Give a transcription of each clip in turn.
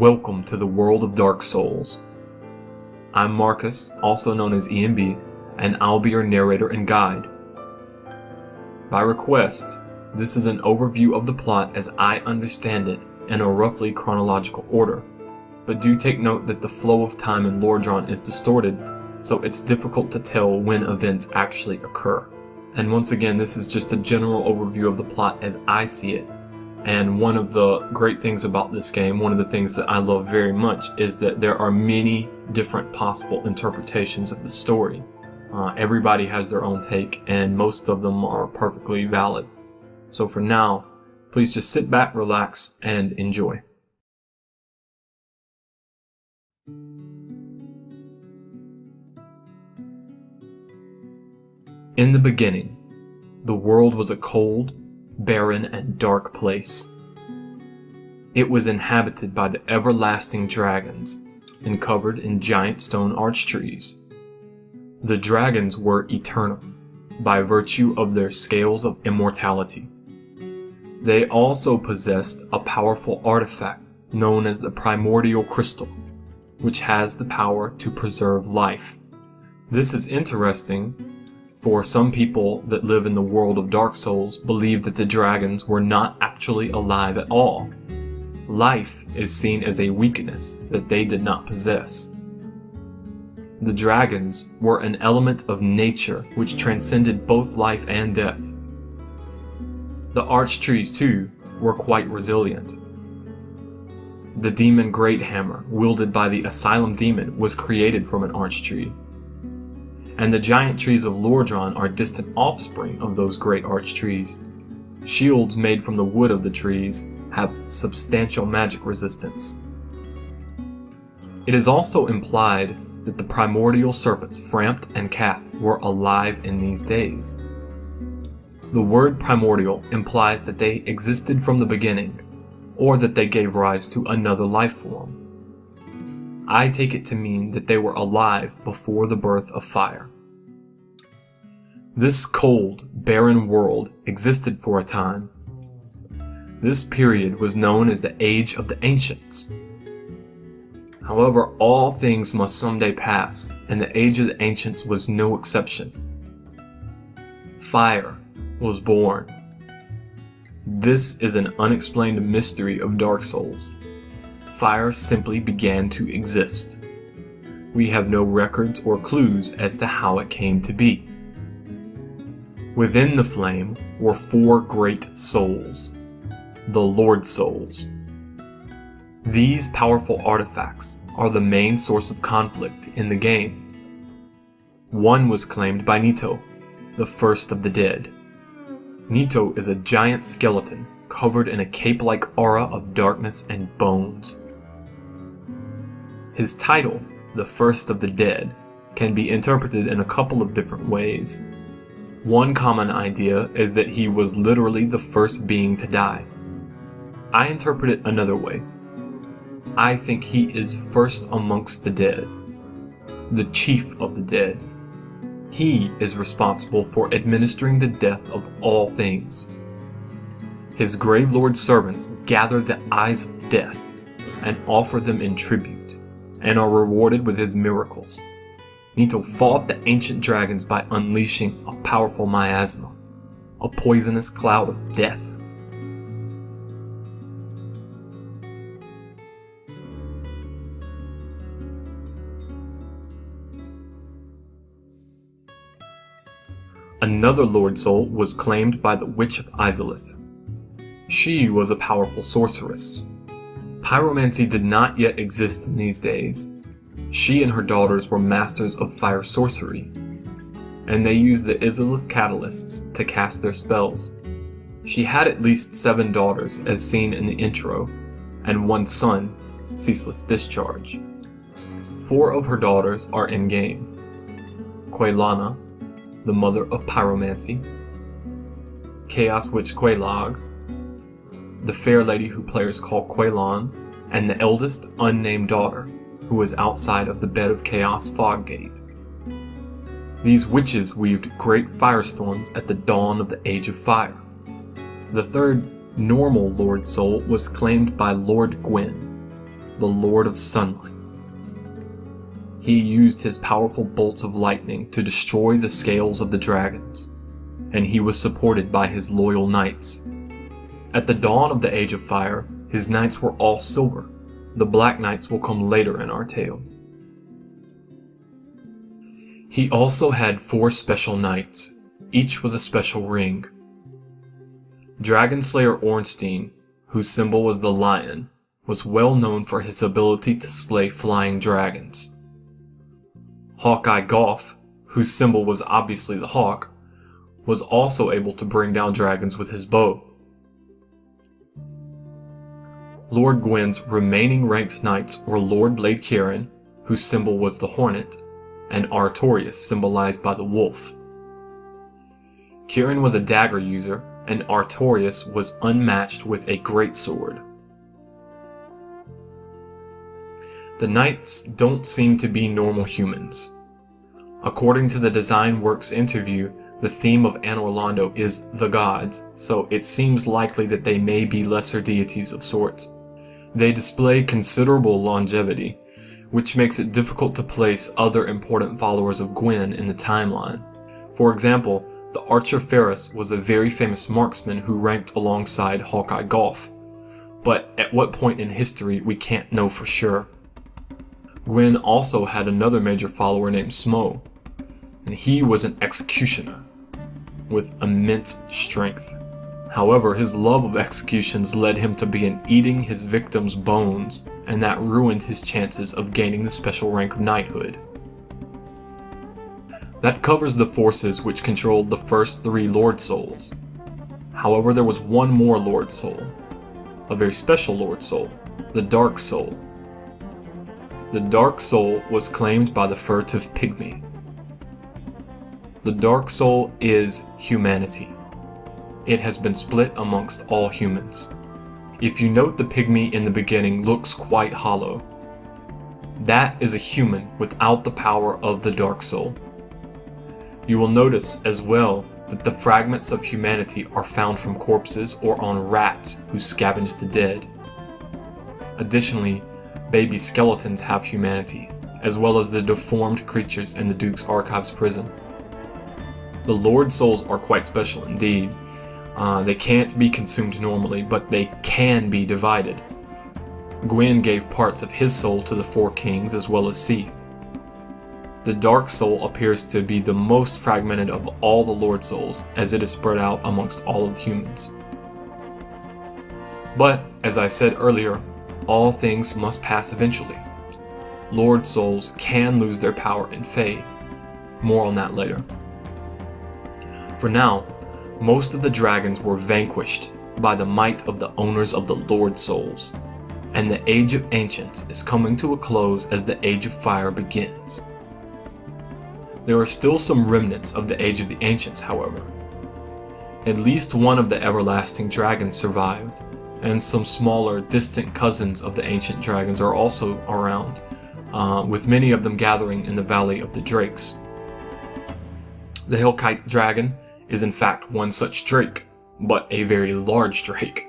Welcome to the world of Dark Souls. I'm Marcus, also known as EMB, and I'll be your narrator and guide. By request, this is an overview of the plot as I understand it in a roughly chronological order, but do take note that the flow of time in Lordran is distorted, so it's difficult to tell when events actually occur. And once again, this is just a general overview of the plot as I see it. And one of the great things about this game, one of the things that I love very much, is that there are many different possible interpretations of the story. Everybody has their own take, and most of them are perfectly valid. So for now, please just sit back, relax, and enjoy. In the beginning, the world was a cold, barren, and dark place. It was inhabited by the everlasting dragons and covered in giant stone arch trees. The dragons were eternal by virtue of their scales of immortality. They also possessed a powerful artifact known as the primordial crystal, which has the power to preserve life. This is interesting, for some people that live in the world of Dark Souls believe that the dragons were not actually alive at all. Life is seen as a weakness that they did not possess. The dragons were an element of nature which transcended both life and death. The arch trees, too, were quite resilient. The demon Great Hammer, wielded by the Asylum Demon, was created from an arch tree. And the giant trees of Lordran are distant offspring of those great arch trees. Shields made from the wood of the trees have substantial magic resistance. It is also implied that the primordial serpents Frampt and Kath were alive in these days. The word primordial implies that they existed from the beginning, or that they gave rise to another life form. I take it to mean that they were alive before the birth of fire. This cold, barren world existed for a time. This period was known as the Age of the Ancients. However, all things must someday pass, and the Age of the Ancients was no exception. Fire was born. This is an unexplained mystery of Dark Souls. Fire simply began to exist. We have no records or clues as to how it came to be. Within the flame were 4 great souls, the Lord Souls. These powerful artifacts are the main source of conflict in the game. One was claimed by Nito, the first of the dead. Nito is a giant skeleton covered in a cape-like aura of darkness and bones. His title, the First of the Dead, can be interpreted in a couple of different ways. One common idea is that he was literally the first being to die. I interpret it another way. I think he is first amongst the dead, the chief of the dead. He is responsible for administering the death of all things. His Gravelord servants gather the eyes of death and offer them in tribute, and are rewarded with his miracles. Nito fought the ancient dragons by unleashing a powerful miasma, a poisonous cloud of death. Another Lord Soul was claimed by the Witch of Izalith. She was a powerful sorceress. Pyromancy did not yet exist in these days. She and her daughters were masters of fire sorcery, and they used the Izalith catalysts to cast their spells. She had at least 7 daughters, as seen in the intro, and 1 son, Ceaseless Discharge. 4 of her daughters are in-game. Quaylana, the mother of pyromancy, Chaos Witch Quelaag, the fair lady who players call Quaylon, and the eldest unnamed daughter, who is outside of the Bed of Chaos Foggate. These witches weaved great firestorms at the dawn of the Age of Fire. The third normal Lord Soul was claimed by Lord Gwyn, the Lord of Sunlight. He used his powerful bolts of lightning to destroy the scales of the dragons, and he was supported by his loyal knights. At the dawn of the Age of Fire, his knights were all silver. The Black Knights will come later in our tale. He also had 4 special knights, each with a special ring. Dragon Slayer Ornstein, whose symbol was the lion, was well known for his ability to slay flying dragons. Hawkeye Goff, whose symbol was obviously the hawk, was also able to bring down dragons with his bow. Lord Gwyn's remaining ranked knights were Lord Blade Kieran, whose symbol was the hornet, and Artorias, symbolized by the wolf. Kieran was a dagger user, and Artorias was unmatched with a greatsword. The knights don't seem to be normal humans. According to the Design Works interview, the theme of Anor Londo is the gods, so it seems likely that they may be lesser deities of sorts. They display considerable longevity, which makes it difficult to place other important followers of Gwyn in the timeline. For example, the Archer Ferris was a very famous marksman who ranked alongside Hawkeye Goff, but at what point in history we can't know for sure. Gwyn also had another major follower named Smo, and he was an executioner with immense strength. However, his love of executions led him to begin eating his victims' bones, and that ruined his chances of gaining the special rank of knighthood. That covers the forces which controlled the first 3 Lord Souls. However, there was one more Lord Soul, a very special Lord Soul, the Dark Soul. The Dark Soul was claimed by the furtive pygmy. The Dark Soul is humanity. It has been split amongst all humans. If you note, the pygmy in the beginning looks quite hollow. That is a human without the power of the Dark Soul. You will notice as well that the fragments of humanity are found from corpses or on rats who scavenge the dead. Additionally, baby skeletons have humanity, as well as the deformed creatures in the Duke's Archives prison. The Lord Souls are quite special indeed. They can't be consumed normally, but they can be divided. Gwyn gave parts of his soul to the 4 kings as well as Seath. The Dark Soul appears to be the most fragmented of all the Lord Souls, as it is spread out amongst all of the humans. But, as I said earlier, all things must pass eventually. Lord Souls can lose their power and fade. More on that later. For now, most of the dragons were vanquished by the might of the owners of the Lord Souls, and the Age of Ancients is coming to a close as the Age of Fire begins. There are still some remnants of the Age of the Ancients, however. At least one of the everlasting dragons survived, and some smaller, distant cousins of the ancient dragons are also around, with many of them gathering in the Valley of the Drakes. The Hellkite dragon is in fact one such drake, but a very large drake.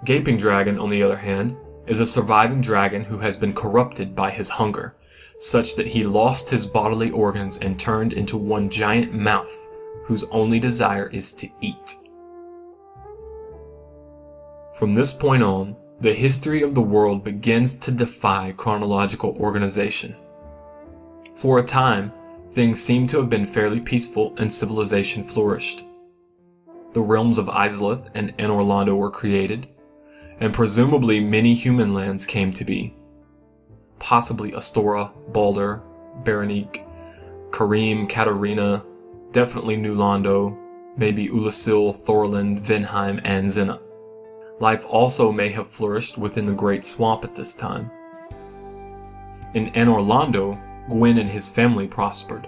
Gaping Dragon, on the other hand, is a surviving dragon who has been corrupted by his hunger, such that he lost his bodily organs and turned into one giant mouth whose only desire is to eat. From this point on, the history of the world begins to defy chronological organization. For a time, things seem to have been fairly peaceful and civilization flourished. The realms of Izalith and Anor Londo were created, and presumably many human lands came to be. Possibly Astora, Baldur, Berenique, Karim, Katarina, definitely New Londo, maybe Ulasil, Thorland, Vinheim, and Zenna. Life also may have flourished within the Great Swamp at this time. In Anor Londo, Gwyn and his family prospered.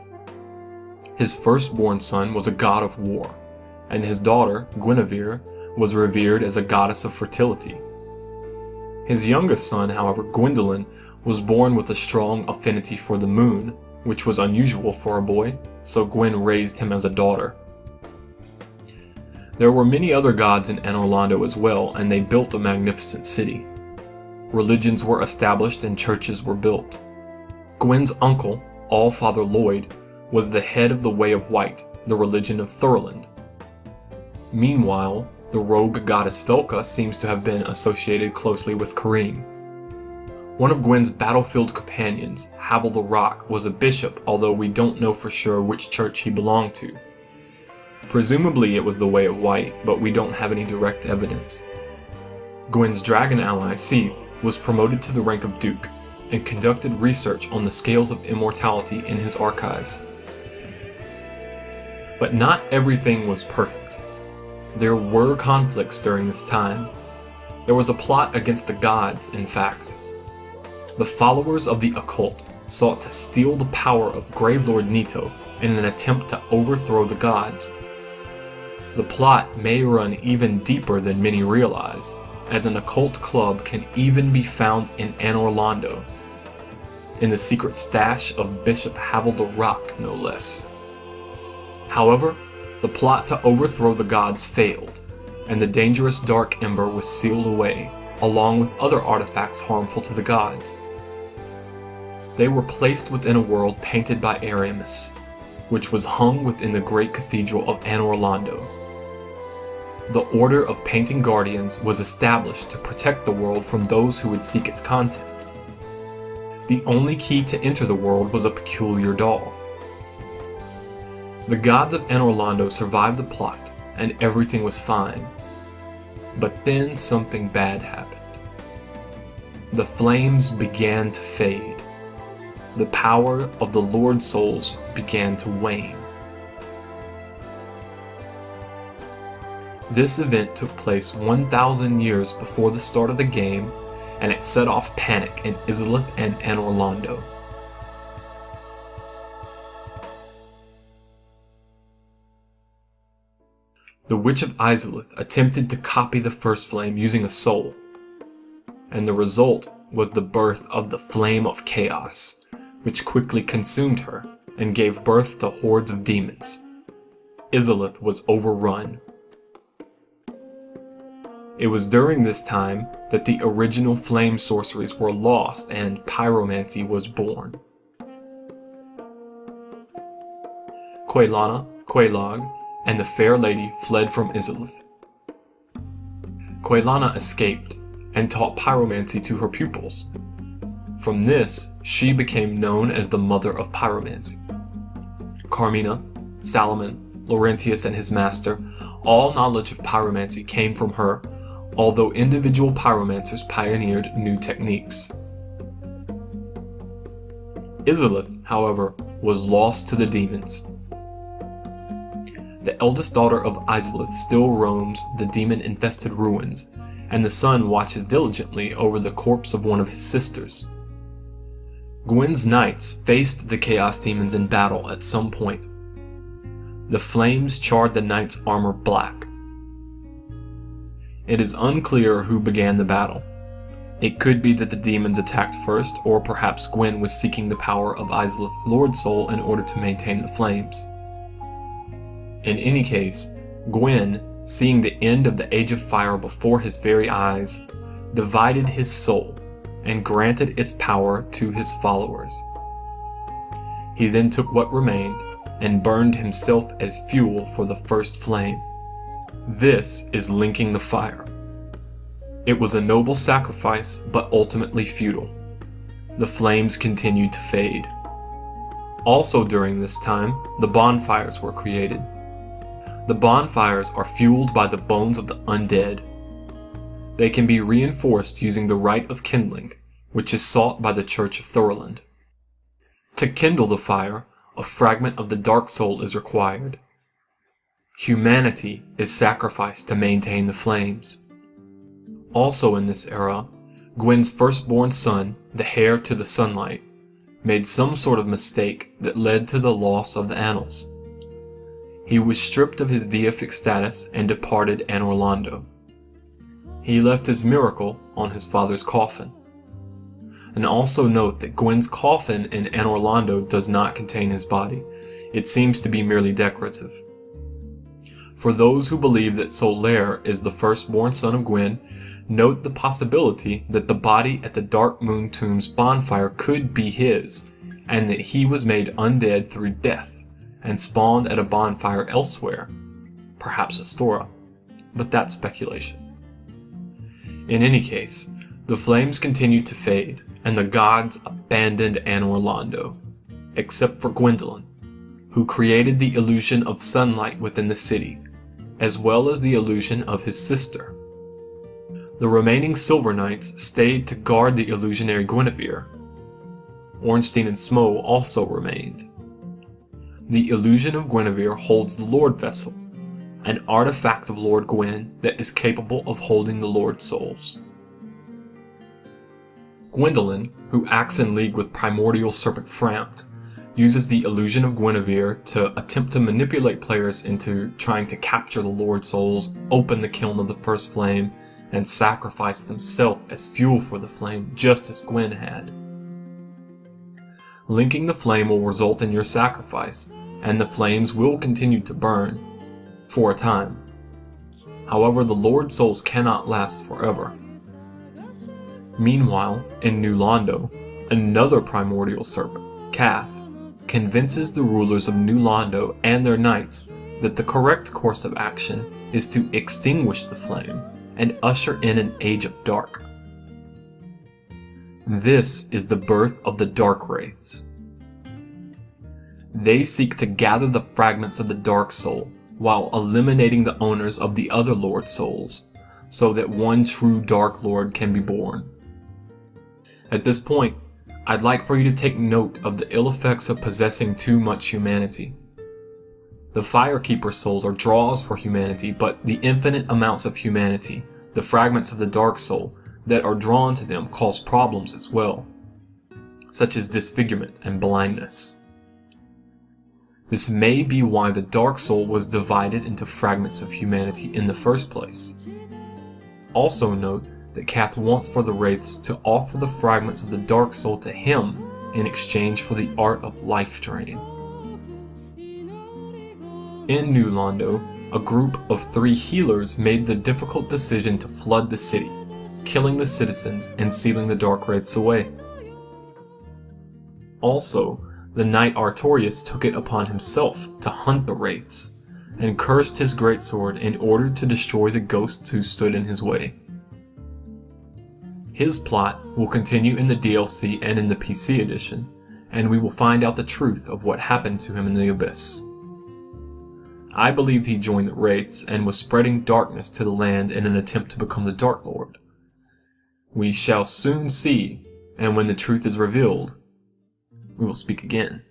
His firstborn son was a god of war, and his daughter, Guinevere, was revered as a goddess of fertility. His youngest son, however, Gwyndolin, was born with a strong affinity for the moon, which was unusual for a boy, so Gwyn raised him as a daughter. There were many other gods in Anor Londo as well, and they built a magnificent city. religions were established and churches were built. Gwen's uncle, Allfather Lloyd, was the head of the Way of White, the religion of Thurland. Meanwhile, the rogue goddess Velka seems to have been associated closely with Kareem. One of Gwen's battlefield companions, Havel the Rock, was a bishop, although we don't know for sure which church he belonged to. Presumably it was the Way of White, but we don't have any direct evidence. Gwen's dragon ally, Seath, was promoted to the rank of Duke, and conducted research on the scales of immortality in his archives. But not everything was perfect. There were conflicts during this time. There was a plot against the gods, in fact. The followers of the occult sought to steal the power of Gravelord Nito in an attempt to overthrow the gods. The plot may run even deeper than many realize, as an occult club can even be found in Anor Londo, in the secret stash of Bishop Havel the Rock, no less. However, the plot to overthrow the gods failed, and the dangerous Dark Ember was sealed away, along with other artifacts harmful to the gods. They were placed within a world painted by Aramis, which was hung within the great cathedral of Anor Londo. The Order of Painting Guardians was established to protect the world from those who would seek its contents. The only key to enter the world was a peculiar doll. The gods of Anor Londo survived the plot, and everything was fine. But then something bad happened. The flames began to fade. The power of the Lord Souls began to wane. This event took place 1,000 years before the start of the game, and it set off panic in Izalith and Anor Londo. The Witch of Izalith attempted to copy the First Flame using a soul, and the result was the birth of the Flame of Chaos, which quickly consumed her and gave birth to hordes of demons. Izalith was overrun. It was during this time that the original flame sorceries were lost and pyromancy was born. Quelana, Quelag, and the Fair Lady fled from Izalith. Quelana escaped and taught pyromancy to her pupils. From this, she became known as the Mother of Pyromancy. Carmina, Salomon, Laurentius and his master, all knowledge of pyromancy came from her, although individual pyromancers pioneered new techniques. Izalith, however, was lost to the demons. The eldest daughter of Izalith still roams the demon-infested ruins, and the son watches diligently over the corpse of one of his sisters. Gwen's knights faced the Chaos Demons in battle at some point. The flames charred the knights' armor black. It is unclear who began the battle. It could be that the demons attacked first, or perhaps Gwen was seeking the power of Izalith's Lord Soul in order to maintain the flames. In any case, Gwen, seeing the end of the Age of Fire before his very eyes, divided his soul and granted its power to his followers. He then took what remained and burned himself as fuel for the first flame. This is linking the fire. It was a noble sacrifice, but ultimately futile. The flames continued to fade. Also during this time, the bonfires were created. The bonfires are fueled by the bones of the undead. They can be reinforced using the rite of kindling, which is sought by the Church of Thurland. To kindle the fire, a fragment of the Dark Soul is required. Humanity is sacrificed to maintain the flames. Also in this era, Gwen's firstborn son, the heir to the sunlight, made some sort of mistake that led to the loss of the annals. He was stripped of his deific status and departed Anor Londo. He left his miracle on his father's coffin. And also note that Gwen's coffin in Anor Londo does not contain his body. It seems to be merely decorative. For those who believe that Solaire is the firstborn son of Gwen, note the possibility that the body at the Dark Moon Tomb's bonfire could be his, and that he was made undead through death, and spawned at a bonfire elsewhere, perhaps Astora, but that's speculation. In any case, the flames continued to fade, and the gods abandoned Anor Londo, except for Gwendolyn, who created the illusion of sunlight within the city, as well as the illusion of his sister. The remaining Silver Knights stayed to guard the illusionary Guinevere. Ornstein and Smo also remained. The illusion of Guinevere holds the Lord Vessel, an artifact of Lord Gwyn that is capable of holding the Lord Souls. Gwendolyn, who acts in league with primordial serpent Frampt, uses the illusion of Guinevere to attempt to manipulate players into trying to capture the Lord Souls, open the kiln of the First Flame, and sacrifice themselves as fuel for the flame, just as Gwen had. Linking the flame will result in your sacrifice, and the flames will continue to burn, for a time. However, the Lord Souls cannot last forever. Meanwhile, in New Londo, another primordial serpent, Kath, convinces the rulers of New Londo and their knights that the correct course of action is to extinguish the flame and usher in an age of dark. This is the birth of the Dark Wraiths. They seek to gather the fragments of the Dark Soul while eliminating the owners of the other Lord Souls, so that one true Dark Lord can be born. At this point, I'd like for you to take note of the ill effects of possessing too much humanity. The Firekeeper souls are draws for humanity, but the infinite amounts of humanity, the fragments of the Dark Soul, that are drawn to them cause problems as well, such as disfigurement and blindness. This may be why the Dark Soul was divided into fragments of humanity in the first place. Also note that Kath wants for the Wraiths to offer the fragments of the Dark Soul to him in exchange for the art of life drain. In New Londo, a group of 3 healers made the difficult decision to flood the city, killing the citizens and sealing the Dark Wraiths away. Also, the knight Artorias took it upon himself to hunt the Wraiths, and cursed his greatsword in order to destroy the ghosts who stood in his way. His plot will continue in the DLC and in the PC edition, and we will find out the truth of what happened to him in the Abyss. I believed he joined the Wraiths and was spreading darkness to the land in an attempt to become the Dark Lord. We shall soon see, and when the truth is revealed, we will speak again.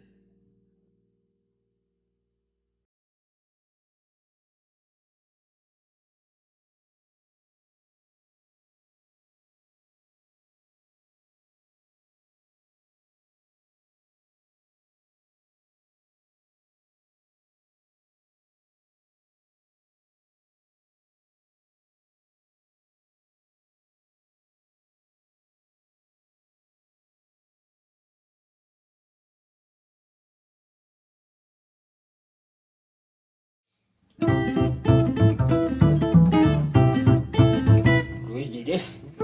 Luigi です。